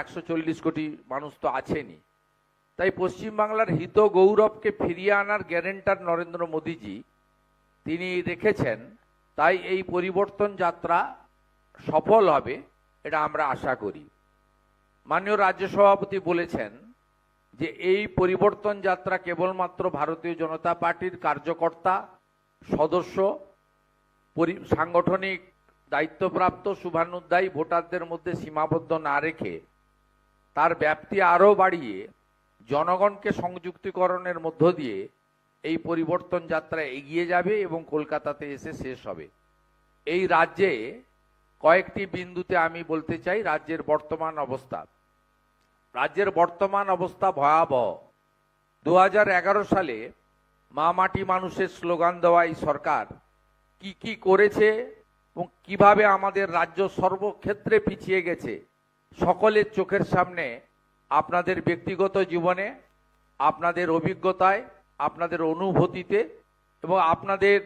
140 কোটি মানুষ তো আছেনই। তাই পশ্চিমবাংলার হিত গৌরবকে ফিরিয়ে আনার গ্যারেন্টার নরেন্দ্র মোদীজি তিনি রেখেছেন। তাই এই পরিবর্তন যাত্রা সফল হবে এটা আমরা আশা করি। মাননীয় রাজ্য সভাপতি বলেছেন যে এই পরিবর্তন যাত্রা কেবলমাত্র ভারতীয় জনতা পার্টির কার্যকর্তা, সদস্য, সাংগঠনিক দায়িত্বপ্রাপ্ত শুভানুধ্যায়ী ভোটারদের মধ্যে সীমাবদ্ধ না রেখে তার ব্যাপ্তি আরও বাড়িয়ে জনগণকে সংযুক্তিকরণের মধ্য দিয়ে এই পরিবর্তন যাত্রা এগিয়ে যাবে এবং কলকাতাতে এসে শেষ হবে। এই রাজ্যে কয়েকটি বিন্দুতে আমি বলতে চাই রাজ্যের বর্তমান অবস্থা। রাজ্যের বর্তমান অবস্থা ভয়াবহ। 2011 সালে মা মাটি মানুষের স্লোগান দেওয়া এই সরকার কি কি করেছে এবং কিভাবে আমাদের রাজ্য সর্বক্ষেত্রে পিছিয়ে গেছে সকলের চোখের সামনে, আপনাদের ব্যক্তিগত জীবনে, আপনাদের অভিজ্ঞতায়, আপনাদের অনুভূতিতে এবং আপনাদের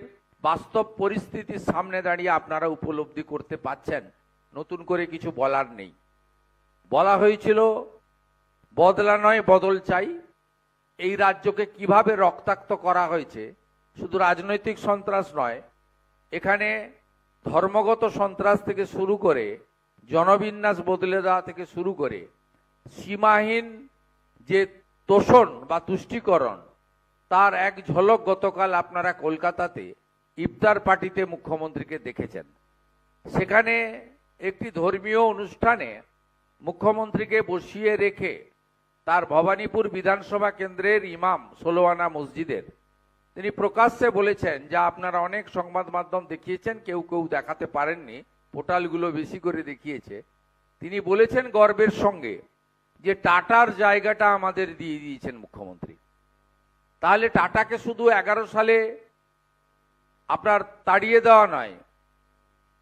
বাস্তব পরিস্থিতির সামনে দাঁড়িয়ে আপনারা উপলব্ধি করতে পাচ্ছেন। নতুন করে কিছু বলার নেই। বলা হয়েছিল বদলা নয় বদল চাই। এই রাজ্যকে কিভাবে রক্তাক্ত করা হয়েছে, শুধু রাজনৈতিক সন্ত্রাস নয়, এখানে ধর্মগত সন্ত্রাস থেকে শুরু করে জনবিন্যাস বদলে দেওয়া থেকে শুরু করে সীমাহীন যে তোষণ বা তুষ্টিকরণ, তার এক ঝলক গতকাল আপনারা কলকাতাতে ইফতার পার্টিতে মুখ্যমন্ত্রীকে দেখেছেন। সেখানে একটি ধর্মীয় অনুষ্ঠানে মুখ্যমন্ত্রীকে বসিয়ে রেখে তার ভবানীপুর বিধানসভা কেন্দ্রের ইমাম 16 আনা মসজিদের তিনি প্রকাশ্যে বলেছেন, যা আপনারা অনেক সংবাদ মাধ্যম দেখিয়েছেন, কেউ কেউ দেখাতে পারেননি, পোর্টালগুলো বেশি করে দেখিয়েছে। তিনি বলেছেন গর্বের সঙ্গে যে টাটার জায়গাটা আমাদের দিয়ে দিয়েছেন মুখ্যমন্ত্রী। তাহলে টাটাকে শুধু 11 সালে আপনার তাড়িয়ে দেওয়া নয়,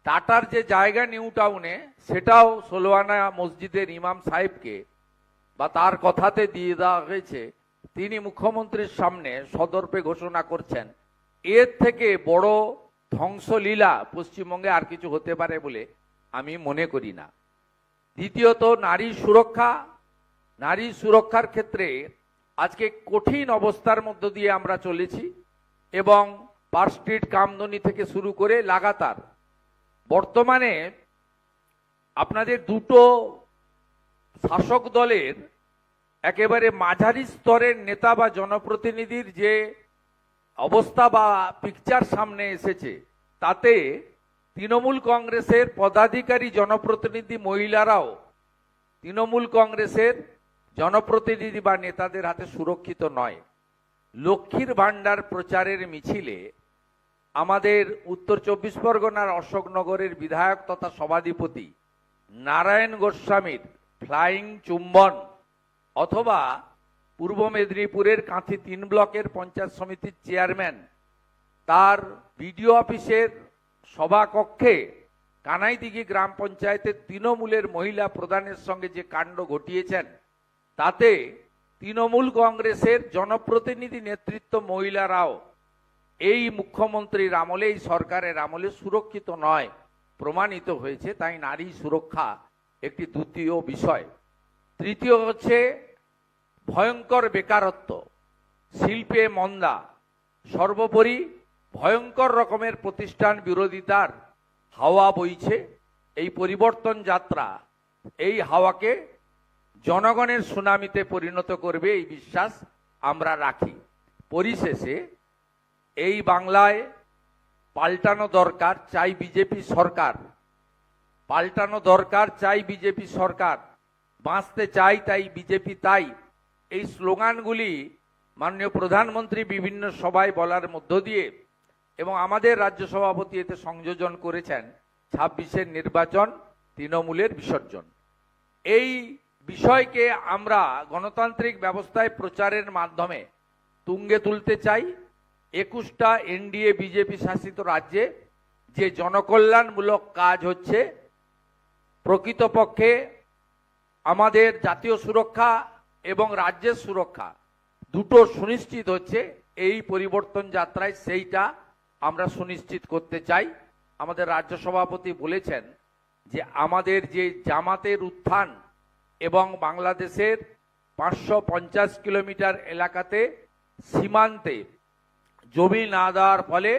টাটার যে জায়গা নিউ টাউনে সেটাও 16 আনা মসজিদের ইমাম সাহেবকে বা তার কথাতে দিয়ে দেওয়া হয়েছে। তিনি মুখ্যমন্ত্রীর সামনে সদর্পে ঘোষণা করছেন এর থেকে বড় ধ্বংসলীলা পশ্চিমবঙ্গে আর কিছু হতে পারে বলে আমি মনে করি না। দ্বিতীয়ত, নারী সুরক্ষা। নারী সুরক্ষার ক্ষেত্রে আজকে কঠিন অবস্থার মধ্য দিয়ে আমরা চলেছি এবং পার্ক স্ট্রিট কামদুনি থেকে শুরু করে লাগাতার বর্তমানে আপনাদের দুটো শাসক দলের একেবারে মাঝারি স্তরের নেতা বা জনপ্রতিনিধির যে অবস্থা বা পিকচার সামনে এসেছে, তাতে তৃণমূল কংগ্রেসের পদাধিকারী জনপ্রতিনিধি মহিলারাও তৃণমূল কংগ্রেসের জনপ্রতিনিধি বা নেতাদের হাতে সুরক্ষিত নয়। লক্ষ্মীর ভাণ্ডার প্রচারের মিছিলে আমাদের উত্তর 24 পরগনার অশোকনগরের বিধায়ক তথা সভাধিপতি নারায়ণ গোস্বামীর ফ্লাইং চুম্বন, অথবা পূর্ব মেদিনীপুরের কাঁথি 3 ব্লকের পঞ্চায়েত সমিতির চেয়ারম্যান তার বিডিও অফিসের সভাকক্ষে কানাইদিঘি গ্রাম পঞ্চায়েতের তৃণমূলের মহিলা প্রধানের সঙ্গে যে কাণ্ড ঘটিয়েছেন, তাতে তৃণমূল কংগ্রেসের জনপ্রতিনিধি নেতৃত্ব মহিলারাও এই মুখ্যমন্ত্রীর আমলে, এই সরকারের আমলে সুরক্ষিত নয় প্রমাণিত হয়েছে। তাই নারী সুরক্ষা একটি দ্বিতীয় বিষয়। তৃতীয় হচ্ছে ভয়ঙ্কর বেকারত্ব, শিল্পে মন্দা, সর্বোপরি ভয়ঙ্কর রকমের প্রতিষ্ঠান বিরোধিতার হাওয়া বইছে। এই পরিবর্তন যাত্রা এই হাওয়াকে জনগণের সুনামিতে পরিণত করবে, এই বিশ্বাস আমরা রাখি। পরিশেষে এই বাংলায় পাল্টানো দরকার, চাই বিজেপি সরকার। পাল্টানো দরকার, চাই বিজেপি সরকার। বাঁচতে চাই তাই বিজেপি তাই, এই স্লোগানগুলি মাননীয় প্রধানমন্ত্রী বিভিন্ন সভায় বলার মধ্য দিয়ে এবং আমাদের রাজ্য সভাপতি এতে সংযোজন করেছেন 26-এর নির্বাচন, তৃণমূলের বিসর্জন। এই বিষয়কে আমরা গণতান্ত্রিক ব্যবস্থায় প্রচারের মাধ্যমে তুঙ্গে তুলতে চাই। 21টা এনডিএ বিজেপি শাসিত রাজ্যে যে জনকল্যাণমূলক কাজ হচ্ছে, প্রকৃতপক্ষে আমাদের জাতীয় সুরক্ষা এবং রাজ্যের সুরক্ষা দুটো সুনিশ্চিত হচ্ছে এই পরিবর্তন যাত্রায়, সেইটা আমরা সুনিশ্চিত করতে চাই। আমাদের রাজ্য সভাপতি বলেছেন যে আমাদের যে জামাতের উত্থান, এবং বাংলাদেশের 550 কিলোমিটার এলাকাতে সীমান্তে জমি না দেওয়ার ফলে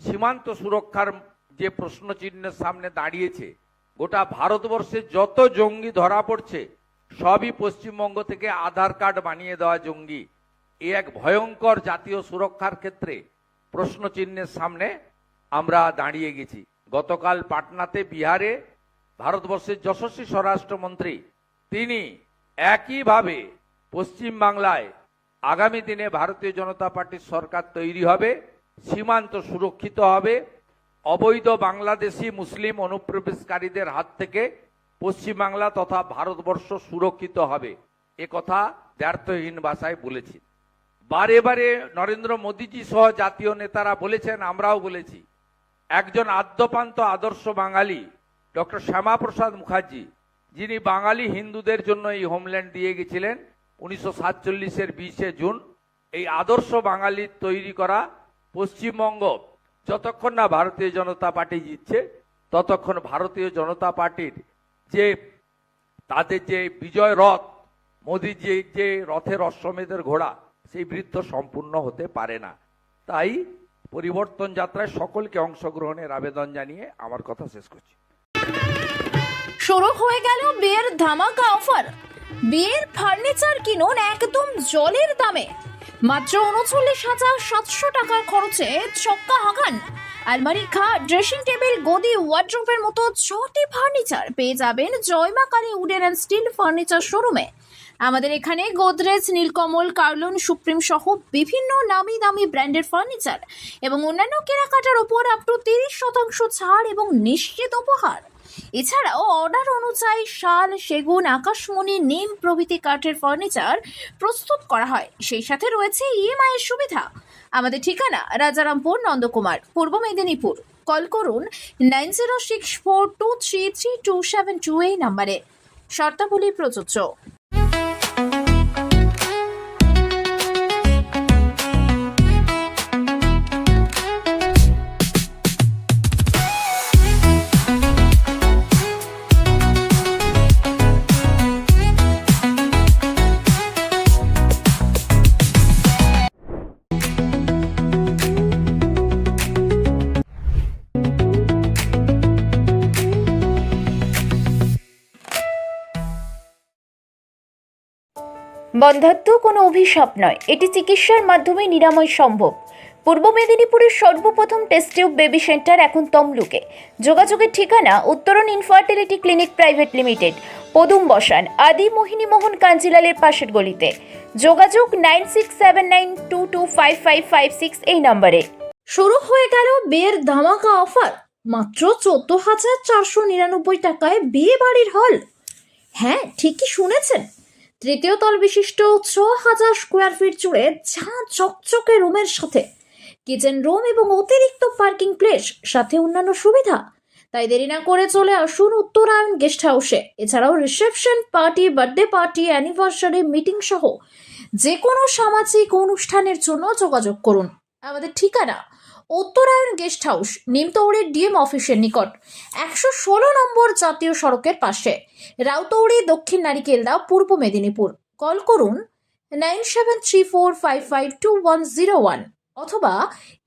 সীমান্ত সুরক্ষার যে প্রশ্নচিহ্নের সামনে দাঁড়িয়েছে, গোটা ভারতবর্ষে যত জঙ্গি ধরা পড়ছে সবই পশ্চিমবঙ্গ থেকে আধার কার্ড বানিয়ে দেওয়া জঙ্গি। এই এক ভয়ঙ্কর জাতীয় সুরক্ষার ক্ষেত্রে প্রশ্নচিহ্নের সামনে আমরা দাঁড়িয়ে গেছি। গতকাল পাটনাতে বিহারে ভারতবর্ষের যশস্বী স্বরাষ্ট্রমন্ত্রী তিনি একইভাবে পশ্চিমবাংলায় আগামী দিনে ভারতীয় জনতা পার্টির সরকার তৈরি হবে, সীমান্ত সুরক্ষিত হবে, অবৈধ বাংলাদেশি মুসলিম অনুপ্রবেশকারীদের হাত থেকে পশ্চিমবাংলা তথা ভারতবর্ষ সুরক্ষিত হবে, এ কথা দ্ব্যর্থহীন ভাষায় বলেছি। বারে বারে নরেন্দ্র মোদীজি সহ জাতীয় নেতারা বলেছেন, আমরাও বলেছি। একজন আদ্যপান্ত আদর্শ বাঙালি ডক্টর শ্যামাপ্রসাদ মুখার্জি, যিনি বাঙালি হিন্দুদের জন্য এই হোমল্যান্ড দিয়ে গেছিলেন 1947-এর 20শে জুন, এই আদর্শ বাঙালির তৈরি করা পশ্চিমবঙ্গ যতক্ষণ না ভারতীয় জনতা পার্টি জিতছে ততক্ষণ ভারতীয় জনতা পার্টির যে তাদের যে বিজয় রথ, মোদীজি যে রথের অশ্বমেধের ঘোড়া, সেই বৃত্ত সম্পূর্ণ হতে পারে না। তাই পরিবর্তন যাত্রায় সকলকে অংশগ্রহণের আবেদন জানিয়ে আমার কথা শেষ করছি। শুরু হয়ে গেল বিয়ের ধামাকা অফার। বিয়ের ফার্নিচার কিনুন একদম জলের দামে। মাত্র 39,700 টাকার খরচে ছক্কা হাঁকান। আলমারি, খাট, ড্রেসিং টেবিল, গদি, ওয়ার্ড্রোবের মতো 6টি ফার্নিচার পেয়ে যাবেন Joyma Kali wooden and steel furniture শোরুমে। আমাদের এখানে গোদরেজ, নীলকমল, কার্লন, সুপ্রিম সহ বিভিন্ন নামি দামি ব্র্যান্ডের ফার্নিচার এবং অন্যান্য কেনাকাটার উপর আপ টু 30% ছাড় এবং নিশ্চিত উপহার। এছাড়াও অর্ডার অনুযায়ী শাল, সেগুন, আকাশমণি, নিম প্রভৃতি কাঠের ফার্নিচার প্রস্তুত করা হয়। সেই সাথে রয়েছে ইএমআই এর সুবিধা। আমাদের ঠিকানা রাজারামপুর, নন্দকুমার, পূর্ব মেদিনীপুর। কল করুন 9064233272 এই নম্বরে। শর্তাবলী প্রযোজ্য। বন্ধ্যাত্ব কোনো অভিশাপ নয়, এটি চিকিৎসার মাধ্যমে নিরাময় সম্ভব। পূর্ব মেদিনীপুরের সর্বপ্রথম টেস্ট টিউব বেবি সেন্টার এখন তমলুকে। যোগাযোগের ঠিকানা উত্তরণ ইনফার্টিলিটি ক্লিনিক প্রাইভেট লিমিটেড, পদুম বসান, আদি মোহিনী মোহন কাঞ্জিলালের পাশের গলিতে। যোগাযোগ 9679225556 এই নম্বরে। শুরু হয়ে গেল বিয়ের ধামাকা অফার। মাত্র 14,499 টাকায় বিয়ে বাড়ির হল। হ্যাঁ, ঠিকই শুনেছেন। তৃতীয় তল বিশিষ্ট 6,000 স্কোয়ার ফিট জুড়ে ঝাঁ চকচকে রুমের সাথে কিচেন রুম এবং অতিরিক্ত পার্কিং প্লেস, সাথে অন্যান্য সুবিধা। তাই দেরি না করে চলে আসুন উত্তরায়ণ গেস্ট হাউসে। এছাড়াও reception, party, birthday party, anniversary, meeting সহ যে কোনো সামাজিক অনুষ্ঠানের জন্য যোগাযোগ করুন। আমাদের ঠিকানা উত্তরায়ণ গেস্ট হাউস, নিমতৌড়ি ডিএম অফিসের নিকট, 116 নম্বর জাতীয় সড়কের পাশে, রাউতৌড়ি, দক্ষিণ নারিকেলদা, পূর্ব মেদিনীপুর। কল করুন 9734552101 অথবা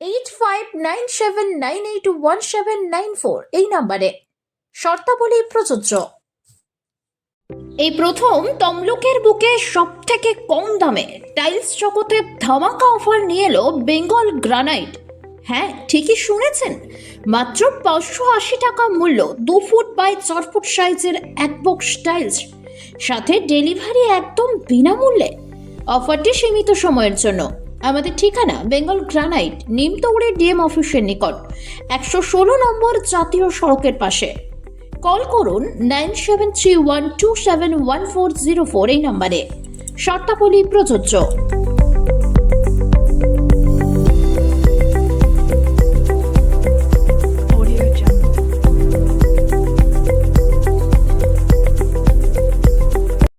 8597981794 এই নম্বরে। শর্তাবলী প্রযোজ্য। এই প্রথম তমলুকের বুকে সব থেকে কম দামে টাইলস জগতে ধামাকা অফার নিয়ে এলো বেঙ্গল গ্রানাইট। হ্যাঁ, ঠিকই শুনেছেন। মাত্র 580 টাকা মূল্য 2 ফুট বাই 4 ফুট সাইজের এক বক্স টাইলস, সাথে ডেলিভারি একদম বিনামূল্যে। অফারটি সীমিত সময়ের জন্য। আমাদের ঠিকানা বেঙ্গল গ্রানাইট, নিমতৌড়ি ডিএম অফিসের নিকট, 116 নম্বর জাতীয় সড়কের পাশে। কল করুন 9731271404 এই নম্বরে। শর্তাবলী প্রযোজ্য।